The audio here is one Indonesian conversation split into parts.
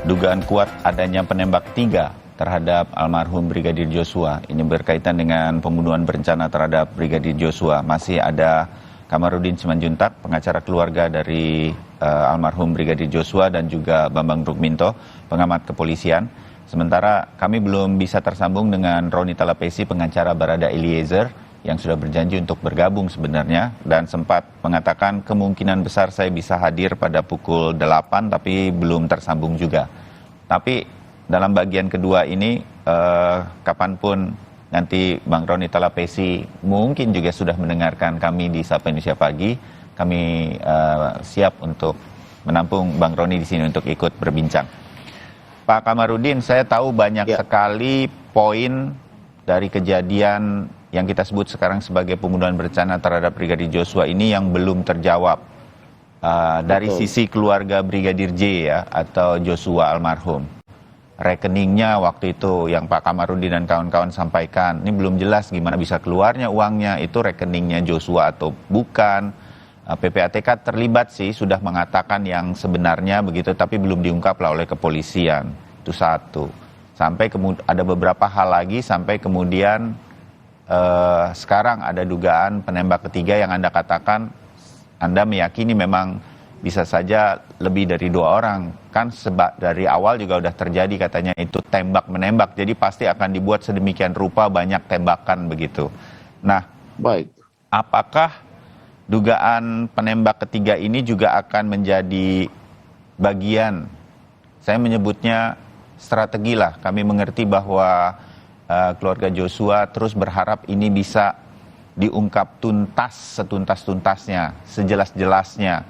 dugaan kuat adanya penembak 3 terhadap almarhum Brigadir Joshua. Ini berkaitan dengan pembunuhan berencana terhadap Brigadir Joshua. Masih ada Kamarudin Simanjuntak, pengacara keluarga dari almarhum Brigadir Joshua, dan juga Bambang Rukminto, pengamat kepolisian. Sementara kami belum bisa tersambung dengan Roni Talapesi, pengacara Barada Eliezer, yang sudah berjanji untuk bergabung sebenarnya, dan sempat mengatakan kemungkinan besar saya bisa hadir pada pukul 8, tapi belum tersambung juga. Tapi dalam bagian kedua ini, kapanpun nanti Bang Roni Talapesi mungkin juga sudah mendengarkan kami di Sapa Indonesia Pagi, kami siap untuk menampung Bang Roni di sini untuk ikut berbincang. Pak Kamarudin, saya tahu banyak sekali poin dari kejadian yang kita sebut sekarang sebagai pembunuhan berencana terhadap Brigadir Joshua ini yang belum terjawab dari sisi keluarga Brigadir J ya, atau Joshua almarhum. Rekeningnya waktu itu yang Pak Kamarudin dan kawan-kawan sampaikan, ini belum jelas gimana bisa keluarnya uangnya, itu rekeningnya Joshua atau bukan. PPATK terlibat sih, sudah mengatakan yang sebenarnya begitu, tapi belum diungkaplah oleh kepolisian. Itu satu. Sampai ada beberapa hal lagi, sampai kemudian sekarang ada dugaan penembak ketiga yang Anda katakan, Anda meyakini memang bisa saja lebih dari 2 orang. Kan dari awal juga udah terjadi katanya itu tembak-menembak, jadi pasti akan dibuat sedemikian rupa banyak tembakan begitu. Nah, baik. Apakah dugaan penembak ketiga ini juga akan menjadi bagian, saya menyebutnya strategi lah, kami mengerti bahwa keluarga Joshua terus berharap ini bisa diungkap tuntas, setuntas-tuntasnya, sejelas-jelasnya,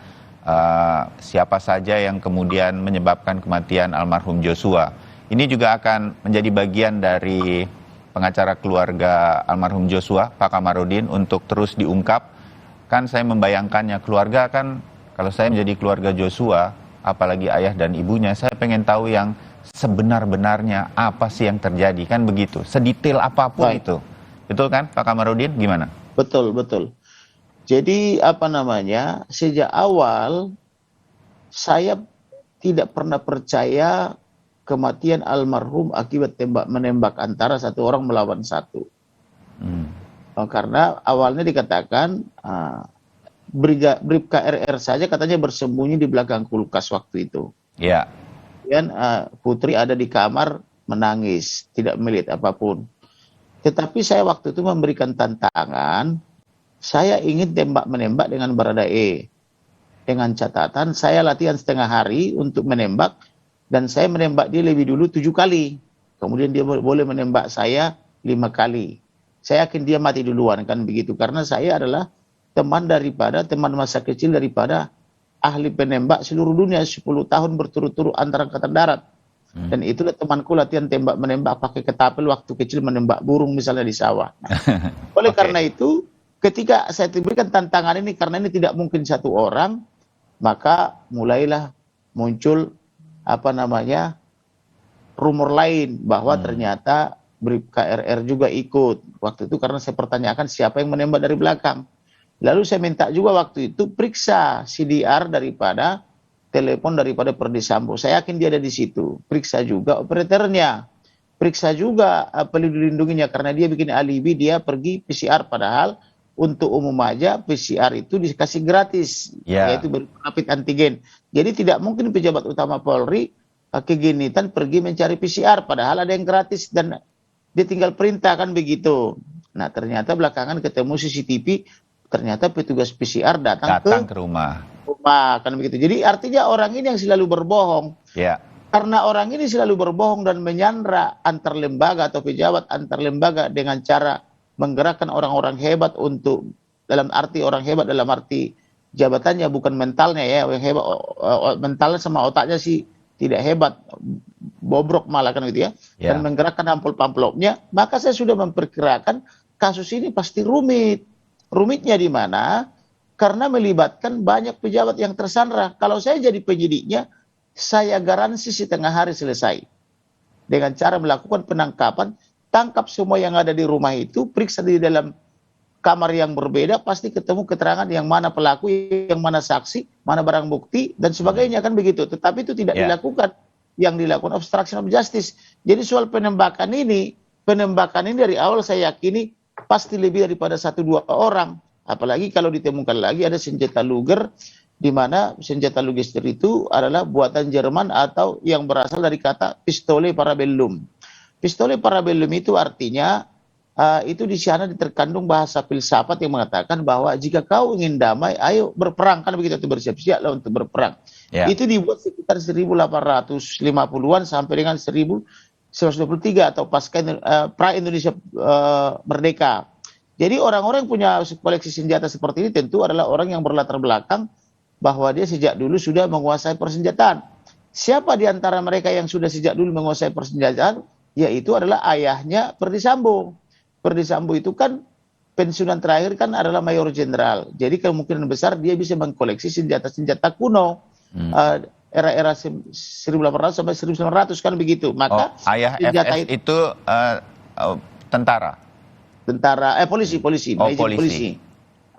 siapa saja yang kemudian menyebabkan kematian almarhum Joshua. Ini juga akan menjadi bagian dari pengacara keluarga almarhum Joshua, Pak Kamarudin, untuk terus diungkap. Kan saya membayangkannya, keluarga kan, kalau saya menjadi keluarga Joshua, apalagi ayah dan ibunya, saya pengen tahu yang sebenar-benarnya apa sih yang terjadi, kan begitu, sedetail apapun itu. Betul kan Pak Kamarudin, gimana? Betul, betul. Jadi sejak awal saya tidak pernah percaya kematian almarhum akibat tembak-menembak antara satu orang melawan satu. Karena awalnya dikatakan Bribka RR saja katanya bersembunyi di belakang kulkas waktu itu. Iya. Dan Putri ada di kamar menangis, tidak melihat apapun. Tetapi saya waktu itu memberikan tantangan, saya ingin tembak-menembak dengan Barada E. Dengan catatan saya latihan setengah hari untuk menembak, dan saya menembak dia lebih dulu 7 kali. Kemudian dia boleh menembak saya 5 kali. Saya yakin dia mati duluan, kan begitu. Karena saya adalah teman masa kecil daripada ahli penembak seluruh dunia, 10 tahun berturut-turut antara Angkatan Darat. Dan itulah temanku latihan tembak menembak pakai ketapel waktu kecil, menembak burung misalnya di sawah. Oleh karena itu, ketika saya diberikan tantangan ini, karena ini tidak mungkin satu orang, maka mulailah muncul rumor lain bahwa ternyata Bribka RR juga ikut waktu itu, karena saya pertanyakan siapa yang menembak dari belakang. Lalu saya minta juga waktu itu periksa CDR daripada telepon daripada Perdi Sambo. Saya yakin dia ada di situ. Periksa juga operatornya, periksa juga pelindung lindunginya, karena dia bikin alibi dia pergi PCR, padahal untuk umum aja PCR itu dikasih gratis, yaitu rapid antigen. Jadi tidak mungkin pejabat utama Polri kegenitan pergi mencari PCR, padahal ada yang gratis dan dia tinggal perintah, kan begitu. Nah, ternyata belakangan ketemu CCTV, ternyata petugas PCR datang ke rumah, kan begitu. Jadi artinya orang ini yang selalu berbohong. Karena orang ini selalu berbohong dan menyandra antar lembaga atau pejabat antar lembaga dengan cara menggerakkan orang-orang hebat untuk, dalam arti orang hebat dalam arti jabatannya bukan mentalnya ya, yang hebat mentalnya sama otaknya sih tidak hebat, bobrok malah, kan gitu ya. Dan menggerakkan amplop-amplopnya, maka saya sudah memperkirakan kasus ini pasti rumit. Rumitnya di mana? Karena melibatkan banyak pejabat yang tersandra. Kalau saya jadi penyidiknya, saya garansi setengah hari selesai. Dengan cara melakukan penangkapan, tangkap semua yang ada di rumah itu, periksa di dalam kamar yang berbeda, pasti ketemu keterangan yang mana pelaku, yang mana saksi, mana barang bukti, dan sebagainya, kan begitu. Tetapi itu tidak dilakukan. yang dilakukan obstruction of justice. Jadi soal penembakan ini dari awal saya yakini pasti lebih daripada 1-2 orang. Apalagi kalau ditemukan lagi ada senjata Luger, di mana senjata Luger itu adalah buatan Jerman atau yang berasal dari kata pistole parabellum. Pistole parabellum itu artinya itu di sana terkandung bahasa filsafat yang mengatakan bahwa jika kau ingin damai, ayo berperang, kan begitu, bersiap-siaplah untuk berperang. Ya. Itu dibuat sekitar 1850-an sampai dengan 1923 atau pasca pra Indonesia merdeka. Jadi orang-orang yang punya koleksi senjata seperti ini tentu adalah orang yang berlatar belakang bahwa dia sejak dulu sudah menguasai persenjataan. Siapa di antara mereka yang sudah sejak dulu menguasai persenjataan? Yaitu adalah ayahnya Ferdy Sambo. Ferdy Sambo itu kan pensiunan terakhir kan adalah mayor jenderal. Jadi kemungkinan besar dia bisa mengkoleksi senjata-senjata kuno. Era-era 1800 sampai 1900 kan begitu. Maka ayah FS itu tentara. Polisi. Polisi.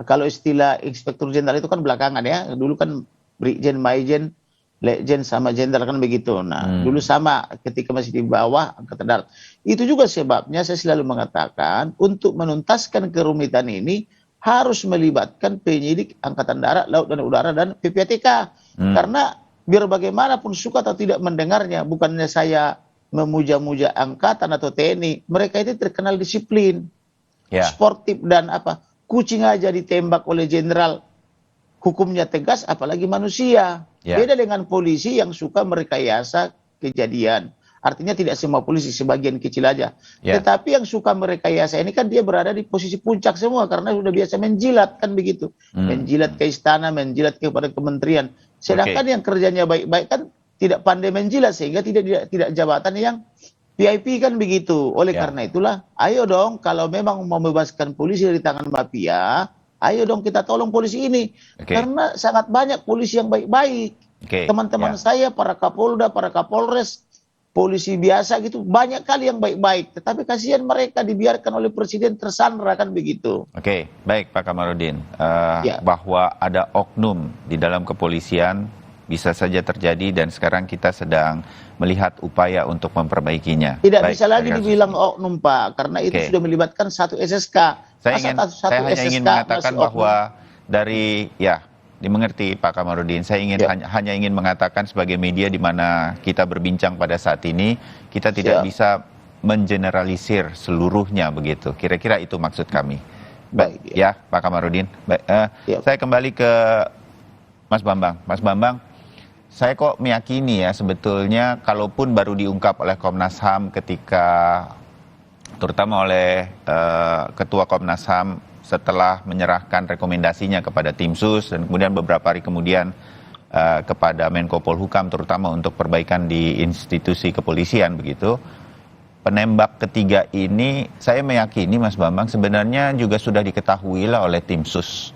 Kalau istilah inspektur jenderal itu kan belakangan ya. Dulu kan brigjen, maijen, legend sama jenderal kan begitu. Nah, dulu sama ketika masih di bawah angkatan darat. Itu juga sebabnya saya selalu mengatakan untuk menuntaskan kerumitan ini harus melibatkan penyidik angkatan darat, laut dan udara dan PPATK. Karena biar bagaimanapun suka atau tidak mendengarnya, bukannya saya memuja-muja angkatan atau TNI, mereka itu terkenal disiplin, sportif dan apa. Kucing aja ditembak oleh jenderal, hukumnya tegas, apalagi manusia. Beda dengan polisi yang suka merekayasa kejadian. Artinya tidak semua polisi, sebagian kecil aja. Tetapi yang suka merekayasa ini kan dia berada di posisi puncak semua karena sudah biasa menjilat kan begitu. Menjilat ke istana, menjilat kepada kementerian. Sedangkan yang kerjanya baik-baik kan tidak pandai menjilat sehingga tidak jabatan yang VIP kan begitu. Oleh karena itulah, ayo dong kalau memang mau membebaskan polisi dari tangan mafia, ayo dong kita tolong polisi ini. Karena sangat banyak polisi yang baik-baik. Teman-teman saya, para Kapolda, para Kapolres, polisi biasa gitu, banyak kali yang baik-baik. Tetapi kasihan mereka dibiarkan oleh Presiden tersandra kan begitu. Oke, baik Pak Kamarudin. Bahwa ada oknum di dalam kepolisian bisa saja terjadi dan sekarang kita sedang melihat upaya untuk memperbaikinya. Tidak bisa lagi dibilang oknum Pak, karena itu sudah melibatkan satu SSK. Saya hanya ingin mengatakan bahwa dari dimengerti Pak Kamarudin. Saya hanya ingin mengatakan sebagai media di mana kita berbincang pada saat ini, kita tidak bisa mengeneralisir seluruhnya begitu. Kira-kira itu maksud kami. Baik, ya Pak Kamarudin. Baik, saya kembali ke Mas Bambang. Mas Bambang, saya kok meyakini ya sebetulnya kalaupun baru diungkap oleh Komnas HAM ketika terutama oleh Ketua Komnas HAM setelah menyerahkan rekomendasinya kepada tim sus dan kemudian beberapa hari kemudian kepada Menko Polhukam terutama untuk perbaikan di institusi kepolisian begitu. Penembak ketiga ini saya meyakini Mas Bambang sebenarnya juga sudah diketahui lah oleh tim sus.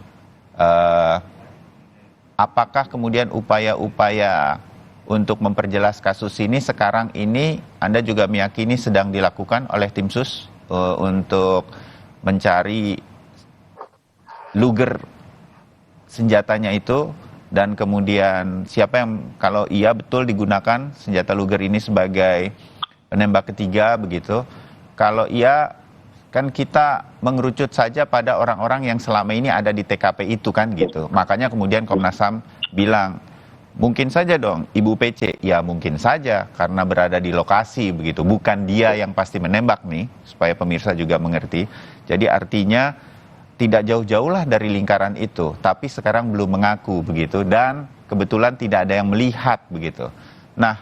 Apakah kemudian upaya-upaya untuk memperjelas kasus ini sekarang ini Anda juga meyakini sedang dilakukan oleh tim sus untuk mencari Luger senjatanya itu dan kemudian siapa yang kalau iya betul digunakan senjata Luger ini sebagai penembak ketiga begitu. Kalau iya kan kita mengerucut saja pada orang-orang yang selama ini ada di TKP itu kan gitu. Makanya kemudian Komnas HAM bilang, mungkin saja dong Ibu PC, ya mungkin saja karena berada di lokasi begitu. Bukan dia yang pasti menembak nih, supaya pemirsa juga mengerti. Jadi artinya tidak jauh-jauh lah dari lingkaran itu, tapi sekarang belum mengaku begitu. Dan kebetulan tidak ada yang melihat begitu. Nah,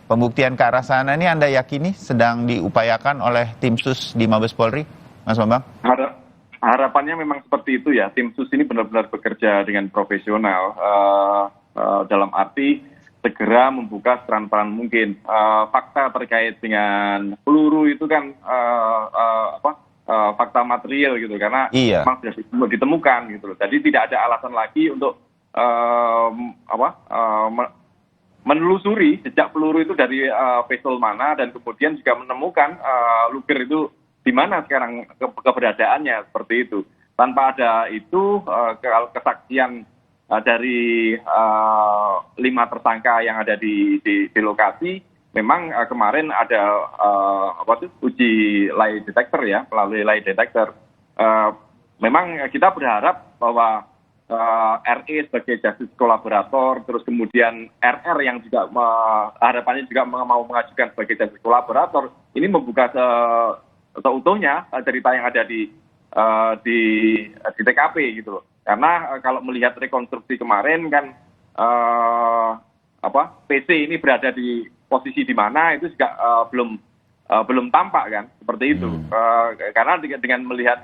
pembuktian ke arah sana ini Anda yakini sedang diupayakan oleh tim sus di Mabes Polri, Mas Bambang? Harapannya memang seperti itu ya. Tim sus ini benar-benar bekerja dengan profesional dalam arti segera membuka seterang-terang mungkin. Fakta terkait dengan peluru itu kan fakta material gitu karena memang sudah ditemukan gitu loh. Jadi tidak ada alasan lagi untuk menelusuri jejak peluru itu dari pistol mana dan kemudian juga menemukan Luger itu di mana sekarang keberadaannya seperti itu. Tanpa ada itu kesaksian dari 5 tersangka yang ada di lokasi, memang kemarin ada uji lie detector ya, melalui lie detector. Memang kita berharap bahwa RE sebagai justice kolaborator, terus kemudian RR yang juga harapannya juga mau mengajukan sebagai justice kolaborator, ini membuka seutuhnya cerita yang ada di TKP gitu loh. Karena kalau melihat rekonstruksi kemarin kan PC ini berada di posisi di mana itu juga belum tampak kan, seperti itu. Karena dengan melihat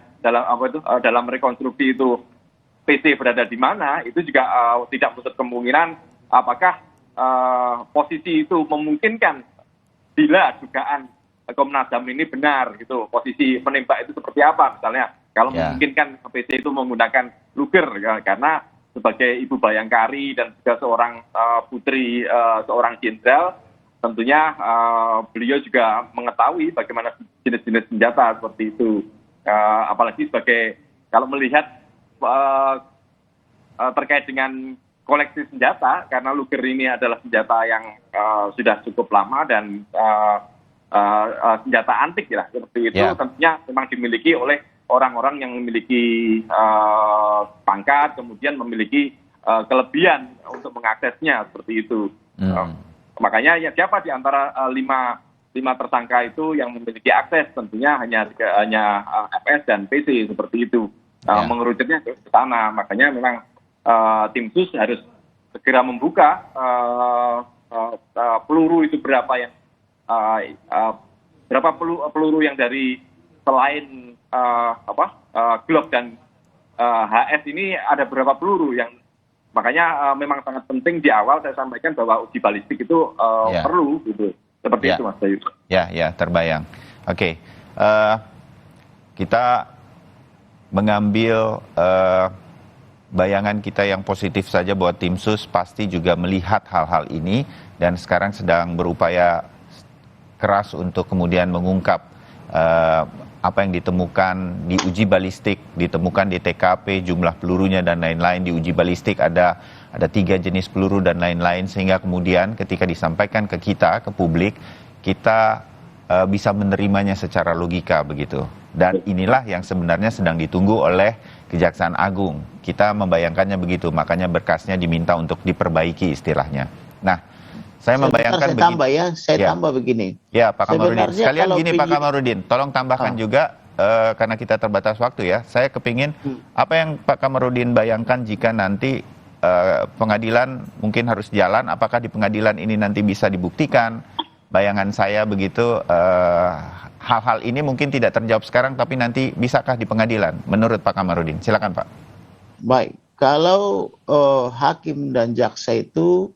dalam rekonstruksi itu PC berada di mana, itu juga tidak menutup kemungkinan apakah posisi itu memungkinkan bila dugaan Komnas HAM ini benar gitu, posisi penembak itu seperti apa misalnya. Kalau memungkinkan PC itu menggunakan Luger karena sebagai ibu Bayangkari dan juga seorang putri seorang jenderal, tentunya beliau juga mengetahui bagaimana jenis-jenis senjata seperti itu. Apalagi sebagai kalau melihat terkait dengan koleksi senjata, karena Luger ini adalah senjata yang sudah cukup lama dan senjata antik ya, seperti itu tentunya memang dimiliki oleh orang-orang yang memiliki pangkat, kemudian memiliki kelebihan untuk mengaksesnya seperti itu. Makanya ya siapa di antara lima tersangka itu yang memiliki akses, tentunya hanya FS dan PC seperti itu. Mengerucutnya ke sana, makanya memang tim sus harus segera membuka peluru itu berapa yang berapa peluru yang dari selain Glock dan HS ini ada berapa peluru yang makanya memang sangat penting di awal saya sampaikan bahwa uji balistik itu perlu gitu, seperti itu Mas Bayu. Ya terbayang. Oke. Kita mengambil bayangan kita yang positif saja bahwa tim sus pasti juga melihat hal-hal ini dan sekarang sedang berupaya keras untuk kemudian mengungkap apa yang ditemukan di uji balistik, ditemukan di TKP, jumlah pelurunya dan lain-lain. Di uji balistik ada 3 jenis peluru dan lain-lain, sehingga kemudian ketika disampaikan ke kita, ke publik, kita bisa menerimanya secara logika begitu. Dan inilah yang sebenarnya sedang ditunggu oleh Kejaksaan Agung. Kita membayangkannya begitu, makanya berkasnya diminta untuk diperbaiki istilahnya. Nah, saya membayangkan begini. Saya tambah begini. Ya, Pak Kamarudin. Sekalian gini Pak Kamarudin, tolong tambahkan juga karena kita terbatas waktu ya. Saya kepingin apa yang Pak Kamarudin bayangkan jika nanti pengadilan mungkin harus jalan, apakah di pengadilan ini nanti bisa dibuktikan? Bayangan saya begitu, hal-hal ini mungkin tidak terjawab sekarang, tapi nanti bisakah di pengadilan? Menurut Pak Kamarudin, silakan Pak. Baik, kalau hakim dan jaksa itu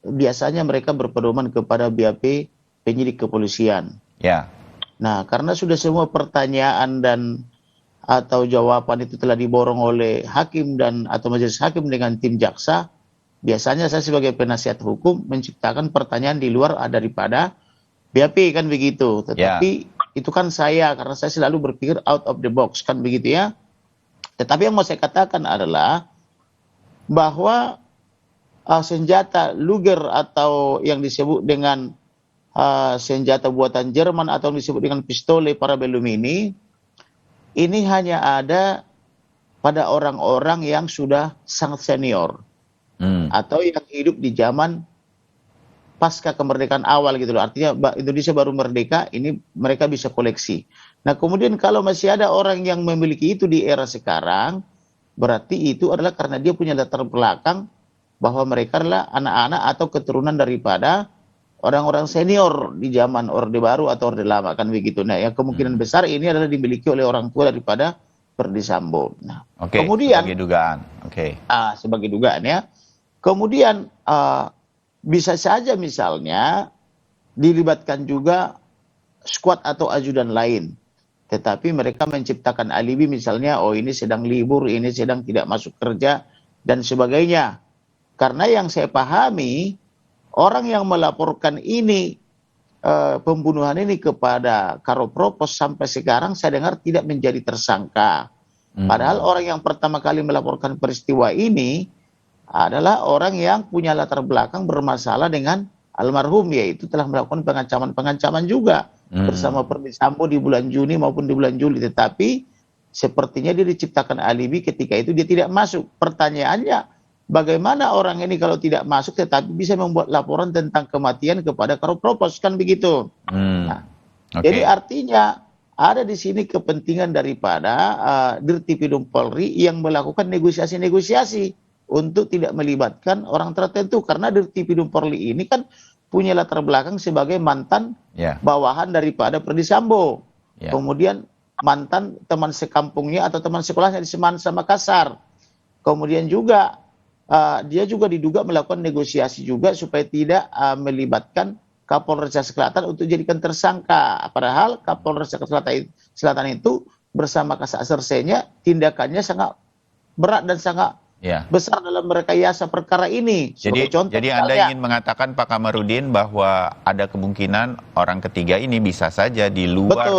biasanya mereka berpedoman kepada BAP penyidik kepolisian. Ya. Nah, karena sudah semua pertanyaan dan atau jawaban itu telah diborong oleh hakim dan atau majelis hakim dengan tim jaksa, biasanya saya sebagai penasihat hukum menciptakan pertanyaan di luar daripada BAP kan begitu. Tetapi itu kan saya, karena saya selalu berpikir out of the box kan begitu ya. Tetapi yang mau saya katakan adalah bahwa senjata Luger atau yang disebut dengan senjata buatan Jerman atau yang disebut dengan pistole parabellum ini hanya ada pada orang-orang yang sudah sangat senior atau yang hidup di zaman pasca kemerdekaan awal gitu loh. Artinya Indonesia baru merdeka, ini mereka bisa koleksi. Nah kemudian kalau masih ada orang yang memiliki itu di era sekarang, berarti itu adalah karena dia punya latar belakang bahwa mereka adalah anak-anak atau keturunan daripada orang-orang senior di zaman Orde Baru atau Orde Lama kan begitu. Nah, yang kemungkinan besar ini adalah dimiliki oleh orang tua daripada Ferdy Sambo. Nah, kemudian sebagai dugaan. Sebagai dugaan ya. Kemudian bisa saja misalnya dilibatkan juga squad atau ajudan lain. Tetapi mereka menciptakan alibi misalnya, oh ini sedang libur, ini sedang tidak masuk kerja dan sebagainya. Karena yang saya pahami, orang yang melaporkan ini, pembunuhan ini kepada Karo Propos sampai sekarang saya dengar tidak menjadi tersangka. Padahal orang yang pertama kali melaporkan peristiwa ini adalah orang yang punya latar belakang bermasalah dengan almarhum, yaitu telah melakukan pengancaman-pengancaman juga bersama Ferdi Sambo di bulan Juni maupun di bulan Juli. Tetapi sepertinya dia diciptakan alibi ketika itu dia tidak masuk. Pertanyaannya, bagaimana orang ini kalau tidak masuk tetapi bisa membuat laporan tentang kematian kepada Karopropos, kan begitu. Nah, jadi artinya ada di sini kepentingan daripada Dirtipidum Polri yang melakukan negosiasi-negosiasi untuk tidak melibatkan orang tertentu, karena Dirtipidum Polri ini kan punya latar belakang sebagai mantan bawahan daripada Ferdi Sambo, kemudian mantan teman sekampungnya atau teman sekolahnya di Semansa Makassar, kemudian juga dia juga diduga melakukan negosiasi juga supaya tidak melibatkan Kapolres Selatan untuk dijadikan tersangka. Padahal Kapolres Selatan itu bersama Kasat Sersenya tindakannya sangat berat dan sangat besar dalam merekayasa perkara ini. Jadi Anda ingin mengatakan Pak Kamarudin bahwa ada kemungkinan orang ketiga ini bisa saja di luar,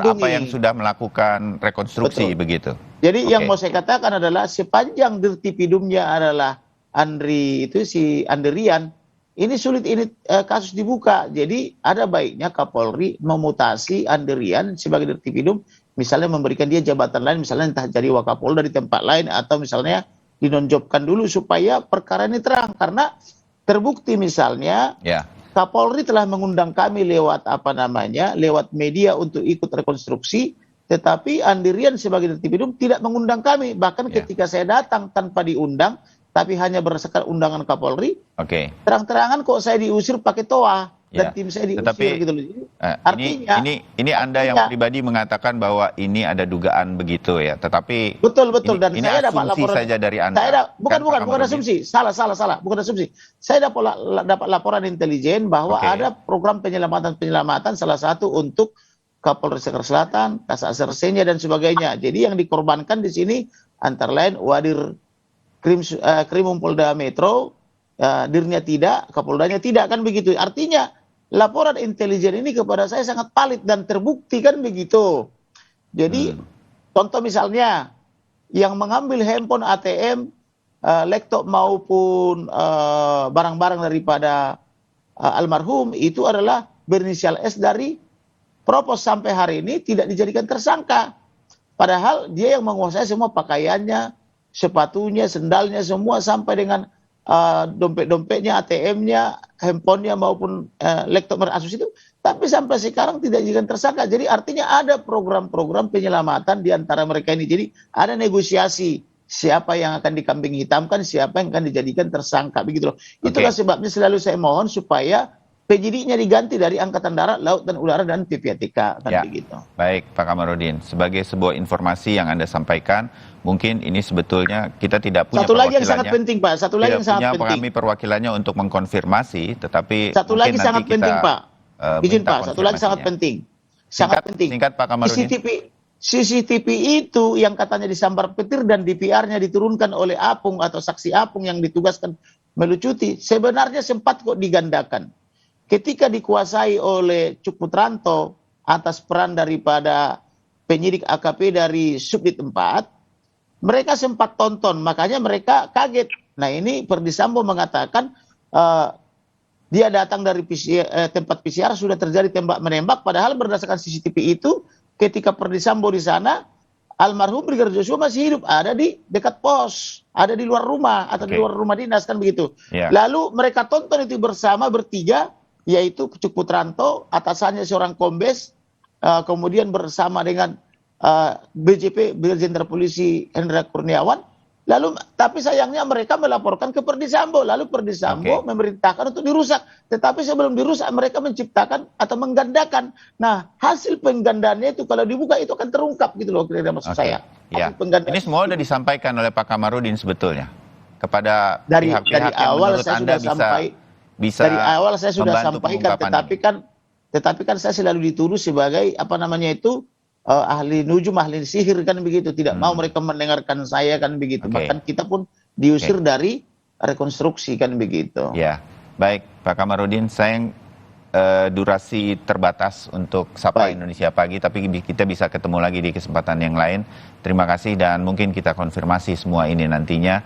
apa yang sudah melakukan rekonstruksi, begitu. Jadi yang mau saya katakan adalah sepanjang Dirtipidumnya adalah Andrian, ini sulit kasus dibuka. Jadi ada baiknya Kapolri memutasi Andrian sebagai Dirtipidum, misalnya memberikan dia jabatan lain, misalnya entah jadi Wakapolda di tempat lain, atau misalnya dinonjobkan dulu supaya perkara ini terang. Karena terbukti misalnya Kapolri telah mengundang kami lewat lewat media untuk ikut rekonstruksi, tetapi Andrian sebagai Dirtipidum tidak mengundang kami. Bahkan ketika saya datang tanpa diundang, tapi hanya berdasarkan undangan Kapolri, terang-terangan kok saya diusir pakai toa dan tim saya diusir, gitu loh. Artinya ini Anda yang pribadi mengatakan bahwa ini ada dugaan begitu ya, tetapi betul dan ini saya dapat laporan saja dari Anda. Bukan asumsi, salah, bukan asumsi. Saya dapat laporan intelijen bahwa ada program penyelamatan salah satu untuk Kapolres Selatan, Kasat Sersenya dan sebagainya. Jadi yang dikorbankan di sini antara lain Wadir Krimum Polda Metro, Dirnya tidak, Kapoldanya tidak, kan begitu. Artinya laporan intelijen ini kepada saya sangat valid dan terbukti, kan begitu. Jadi contoh misalnya yang mengambil handphone ATM, laptop maupun barang-barang daripada almarhum itu adalah berinisial S dari Propos, sampai hari ini tidak dijadikan tersangka. Padahal dia yang menguasai semua pakaiannya, sepatunya, sendalnya, semua sampai dengan dompet-dompetnya, ATM-nya, handphonenya maupun laptop Asus itu, tapi sampai sekarang tidak dijadikan tersangka. Jadi artinya ada program-program penyelamatan di antara mereka ini. Jadi ada negosiasi siapa yang akan dikambing hitamkan, siapa yang akan dijadikan tersangka, begitu loh. Itulah sebabnya selalu saya mohon supaya penyidiknya diganti dari Angkatan Darat, Laut dan Udara dan PPATK, kan begitu. Baik, Pak Kamarudin, sebagai sebuah informasi yang Anda sampaikan, mungkin ini sebetulnya kita tidak punya satu lagi yang sangat penting, Pak. Satu lagi yang sangat penting. Kami perwakilannya untuk mengkonfirmasi, tetapi satu lagi sangat penting, Pak. Izin, Pak. Satu lagi sangat penting. Sangat penting. Singkat, Pak Kamarudin. CCTV itu yang katanya disambar petir dan DVR-nya diturunkan oleh Apung atau saksi Apung yang ditugaskan melucuti, sebenarnya sempat kok digandakan. Ketika dikuasai oleh Cuk Putranto atas peran daripada penyidik AKP dari Subdit 4, mereka sempat tonton, makanya mereka kaget. Nah ini Ferdi Sambo mengatakan dia datang dari tempat PCR sudah terjadi tembak-menembak, padahal berdasarkan CCTV itu ketika Ferdi Sambo di sana, almarhum Brigadir Joshua masih hidup, ada di dekat pos, ada di luar rumah atau di luar rumah dinas, kan begitu. Lalu mereka tonton itu bersama bertiga, yaitu Cuk Putranto, atasannya seorang kombes, kemudian bersama dengan BJP, Brigjen Jenderal Polisi Hendra Kurniawan. Lalu tapi sayangnya mereka melaporkan ke Ferdi Sambo, lalu Ferdi Sambo memerintahkan untuk dirusak. Tetapi sebelum dirusak mereka menciptakan atau menggandakan. Nah, hasil penggandaannya itu kalau dibuka itu akan terungkap, gitu loh, kira-kira maksud saya. Ini semua sudah disampaikan oleh Pak Kamarudin sebetulnya kepada pihak-pihak yang menurut Anda bisa dari awal saya sudah sampaikan, tetapi kan saya selalu dituduh sebagai ahli nujum, ahli sihir, kan begitu. Tidak mau mereka mendengarkan saya, kan begitu. Bahkan kita pun diusir dari rekonstruksi, kan begitu. Ya, baik Pak Kamarudin, saya durasi terbatas untuk Sapa Baik. Indonesia Pagi, tapi kita bisa ketemu lagi di kesempatan yang lain. Terima kasih dan mungkin kita konfirmasi semua ini nantinya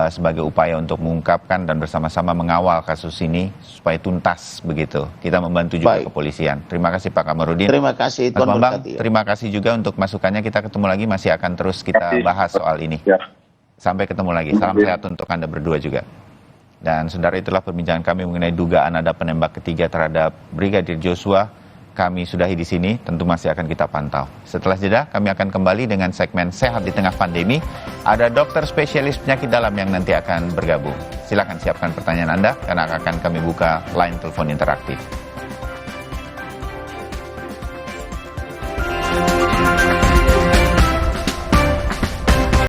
sebagai upaya untuk mengungkapkan dan bersama-sama mengawal kasus ini supaya tuntas begitu. Kita membantu juga Baik. kepolisian. Terima kasih Pak Kamarudin. Terima kasih Mas Tuan Bambang, berkati. terima kasih juga untuk masukannya. Kita ketemu lagi, masih akan terus kita Kasih. bahas soal ini. Ya. Sampai ketemu lagi. Salam sehat untuk Anda berdua juga. Dan saudara, itulah perbincangan kami mengenai dugaan ada penembak ketiga terhadap Brigadir Joshua. Kami sudahi di sini, tentu masih akan kita pantau. Setelah jeda, kami akan kembali dengan segmen Sehat di Tengah Pandemi. Ada dokter spesialis penyakit dalam yang nanti akan bergabung. Silakan siapkan pertanyaan Anda, karena akan kami buka line telepon interaktif.